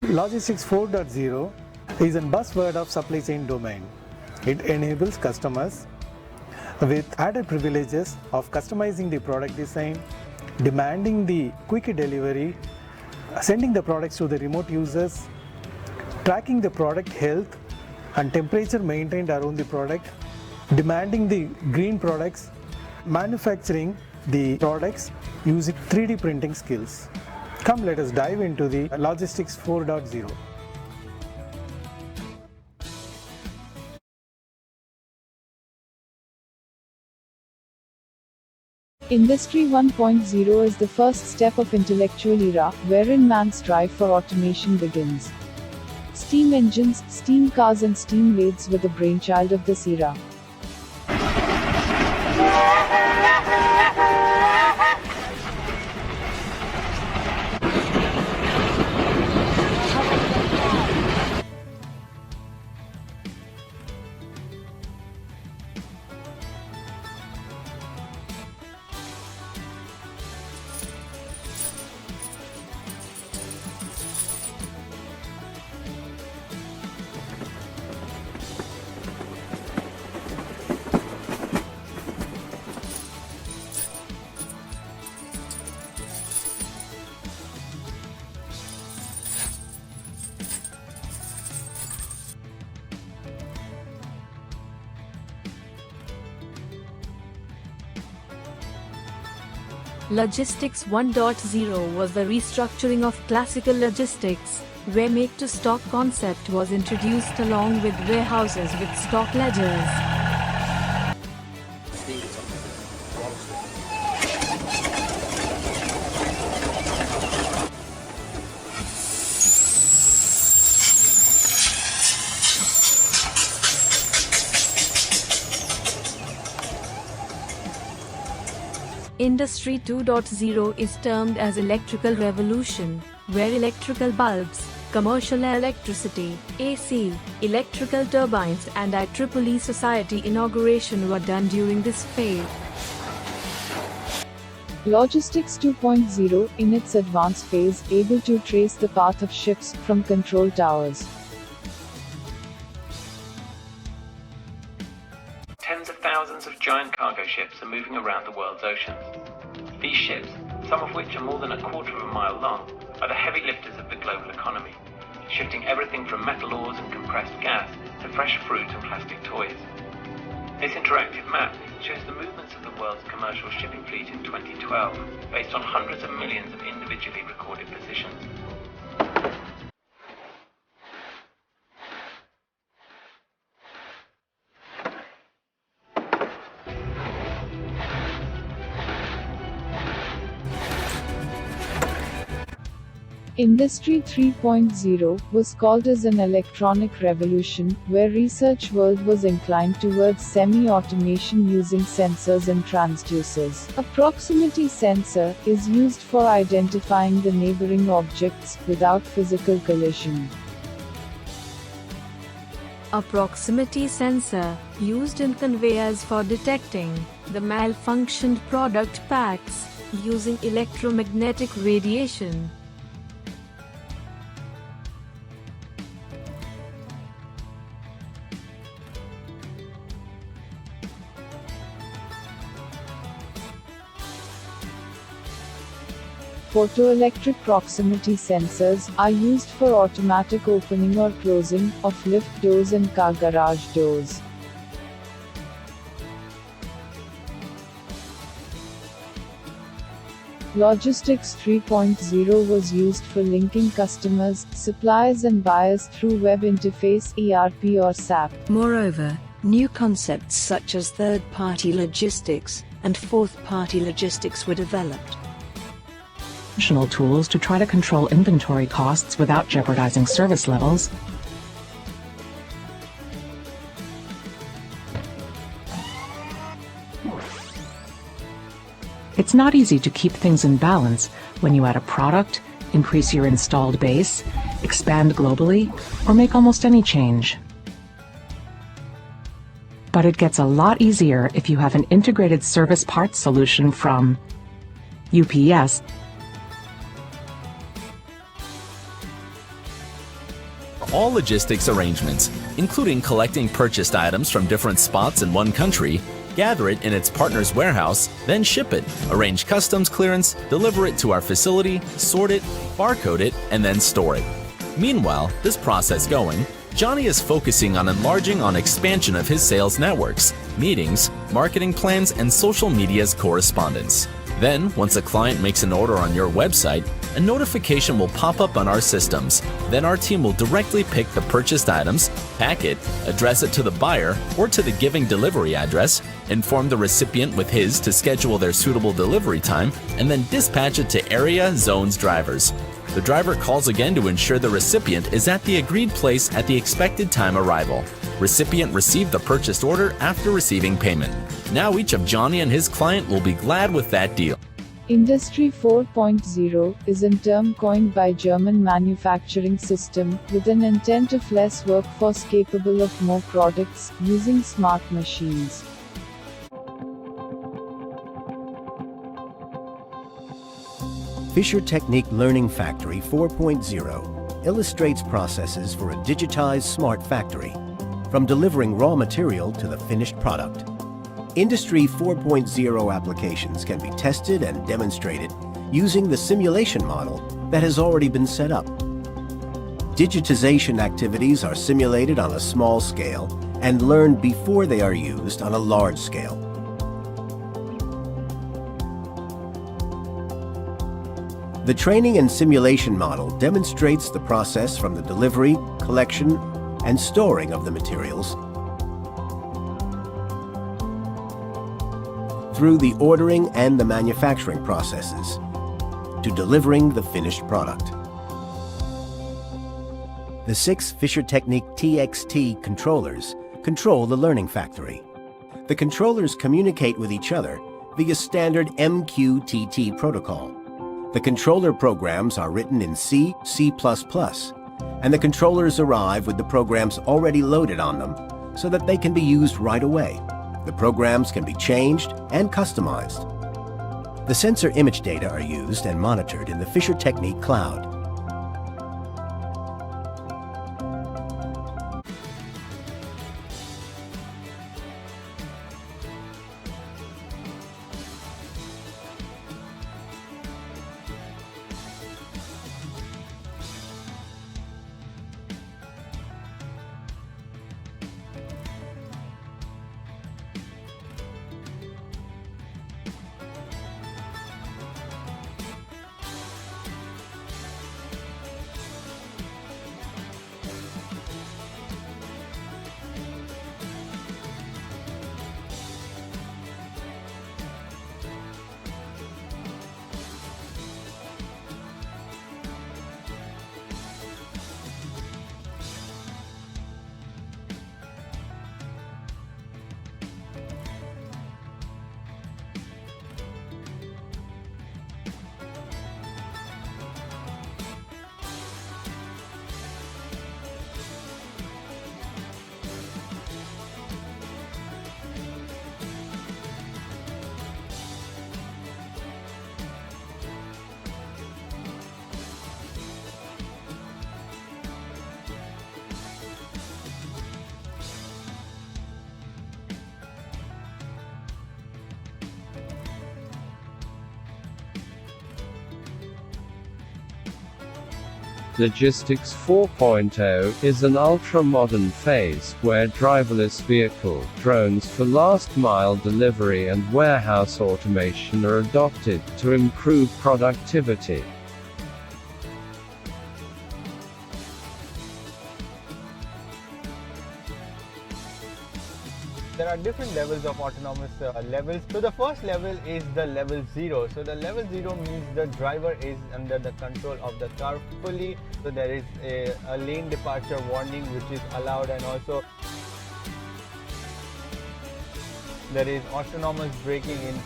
Logistics 4.0 is a buzzword of supply chain domain. It enables customers with added privileges of customizing the product design, demanding the quick delivery, sending the products to the remote users, tracking the product health and temperature maintained around the product, demanding the green products, manufacturing the products using 3D printing skills. Come, let us dive into the Logistics 4.0. Industry 1.0 is the first step of intellectual era, wherein man's drive for automation begins. Steam engines, steam cars and steam lathes were the brainchild of this era. Logistics 1.0 was the restructuring of classical logistics, where make-to-stock concept was introduced along with warehouses with stock ledgers. Industry 2.0 is termed as electrical revolution, where electrical bulbs, commercial electricity, AC, electrical turbines and IEEE Society inauguration were done during this phase. Logistics 2.0, in its advanced phase, able to trace the path of ships from control towers. Tens of thousands of giant cargo ships are moving around the world's oceans. These ships, some of which are more than a quarter of a mile long, are the heavy lifters of the global economy, shifting everything from metal ores and compressed gas to fresh fruit and plastic toys. This interactive map shows the movements of the world's commercial shipping fleet in 2012, based on hundreds of millions of individually recorded positions. Industry 3.0 was called as an electronic revolution, where research world was inclined towards semi-automation using sensors and transducers. A proximity sensor is used for identifying the neighboring objects without physical collision. A proximity sensor, used in conveyors for detecting the malfunctioned product packs, using electromagnetic radiation. Photoelectric proximity sensors are used for automatic opening or closing of lift doors and car garage doors. Logistics 3.0 was used for linking customers, suppliers and buyers through web interface, ERP or SAP. Moreover, new concepts such as third-party logistics and fourth-party logistics were developed. Tools to try to control inventory costs without jeopardizing service levels. It's not easy to keep things in balance when you add a product, increase your installed base, expand globally, or make almost any change. But it gets a lot easier if you have an integrated service parts solution from UPS, all logistics arrangements, including collecting purchased items from different spots in one country, gather it in its partner's warehouse, then ship it, arrange customs clearance, deliver it to our facility, sort it, barcode it, and then store it. Meanwhile, this process going, Johnny is focusing on enlarging on expansion of his sales networks, meetings, marketing plans, and social media's correspondence. Then, once a client makes an order on your website, a notification will pop up on our systems. Then our team will directly pick the purchased items, pack it, address it to the buyer or to the giving delivery address, inform the recipient with his to schedule their suitable delivery time, and then dispatch it to area zones drivers. The driver calls again to ensure the recipient is at the agreed place at the expected time arrival. Recipient received the purchased order after receiving payment. Now each of Johnny and his client will be glad with that deal. Industry 4.0 is a term coined by German manufacturing system, with an intent of less workforce capable of more products, using smart machines. Fisher Technique Learning Factory 4.0 illustrates processes for a digitized smart factory, from delivering raw material to the finished product. Industry 4.0 applications can be tested and demonstrated using the simulation model that has already been set up. Digitization activities are simulated on a small scale and learned before they are used on a large scale. The training and simulation model demonstrates the process from the delivery, collection, and storing of the materials through the ordering and the manufacturing processes to delivering the finished product. The 6 Fisher Technique TXT controllers control the learning factory. The controllers communicate with each other via standard MQTT protocol. The controller programs are written in C, C++, and the controllers arrive with the programs already loaded on them so that they can be used right away. The programs can be changed and customized. The sensor image data are used and monitored in the Fisher Technique cloud. Logistics 4.0 is an ultra-modern phase, where driverless vehicle, drones for last-mile delivery and warehouse automation are adopted, to improve productivity. There are different levels of autonomous levels. So the first level is the level 0. So the level 0 means the driver is under the control of the car fully. So there is a lane departure warning which is allowed, and also there is autonomous braking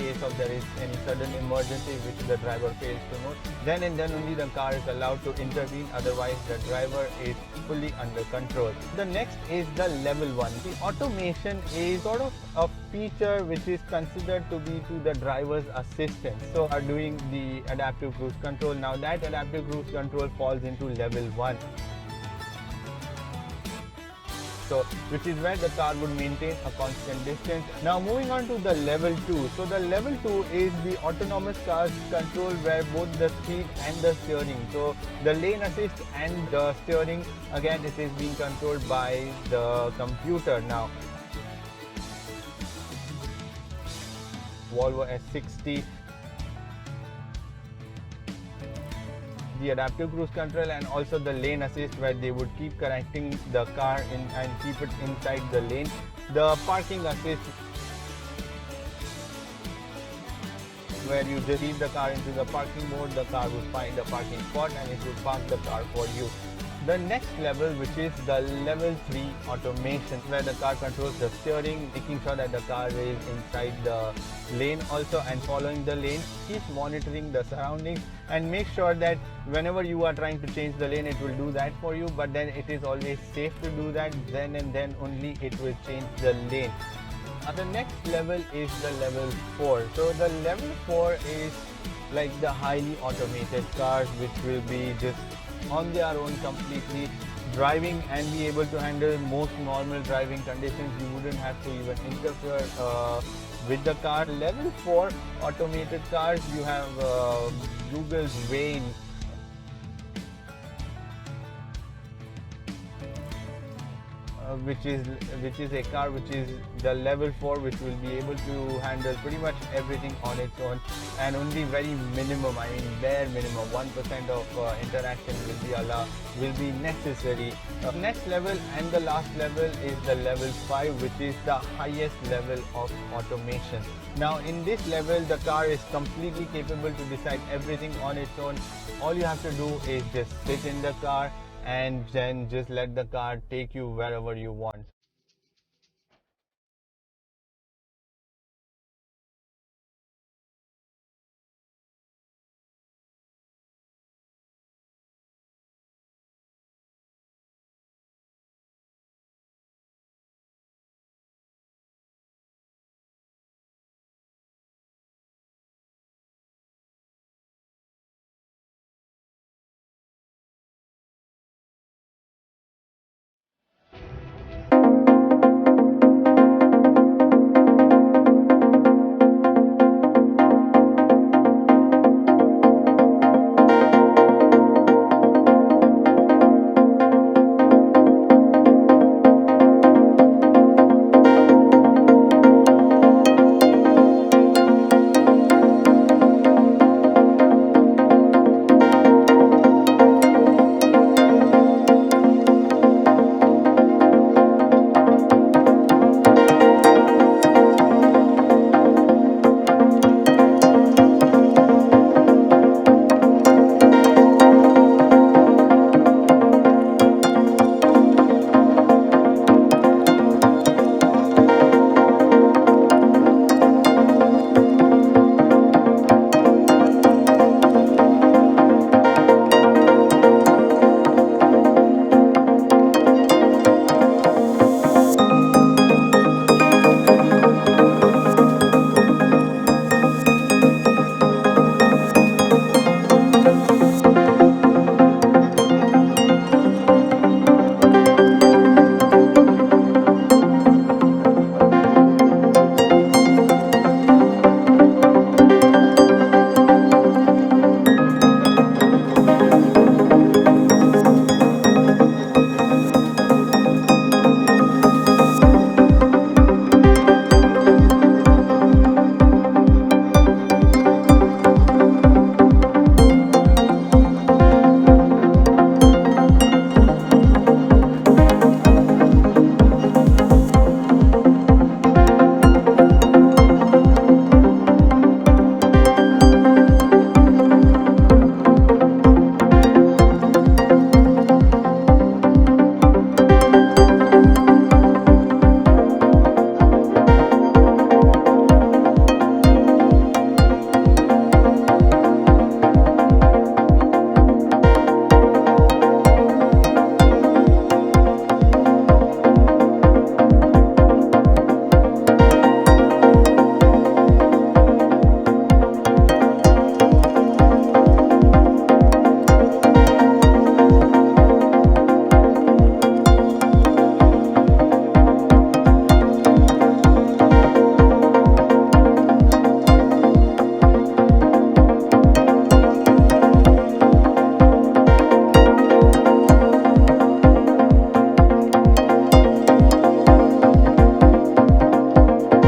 case of there is any sudden emergency which the driver fails to note, then and then only the car is allowed to intervene, otherwise the driver is fully under control. The next is the level 1. The automation is sort of a feature which is considered to be to the driver's assistance. So are doing the adaptive cruise control. Now that adaptive cruise control falls into level 1. So, which is where the car would maintain a constant distance. Now moving on to the level 2. So the level 2 is the autonomous car's control where both the speed and the steering. So the lane assist and the steering, again it is being controlled by the computer now. Volvo S60. The adaptive cruise control and also the lane assist where they would keep correcting the car in and keep it inside the lane. The parking assist where you just leave the car into the parking mode, the car will find the parking spot and it will park the car for you. The next level, which is the level 3 automation, where the car controls the steering, making sure that the car is inside the lane also and following the lane, keeps monitoring the surroundings and make sure that whenever you are trying to change the lane, it will do that for you, but then it is always safe to do that, then and then only it will change the lane. The next level is the level 4. So the level 4 is like the highly automated cars which will be just on their own completely driving and be able to handle most normal driving conditions. You wouldn't have to even interfere with the car. Level 4 automated cars, you have Google's Vane, which is a car which is the level 4, which will be able to handle pretty much everything on its own and only very minimum, I mean bare minimum, 1% of interaction will be necessary. Next level and the last level is the level 5, which is the highest level of automation. Now in this level the car is completely capable to decide everything on its own. All you have to do is just sit in the car and then just let the car take you wherever you want.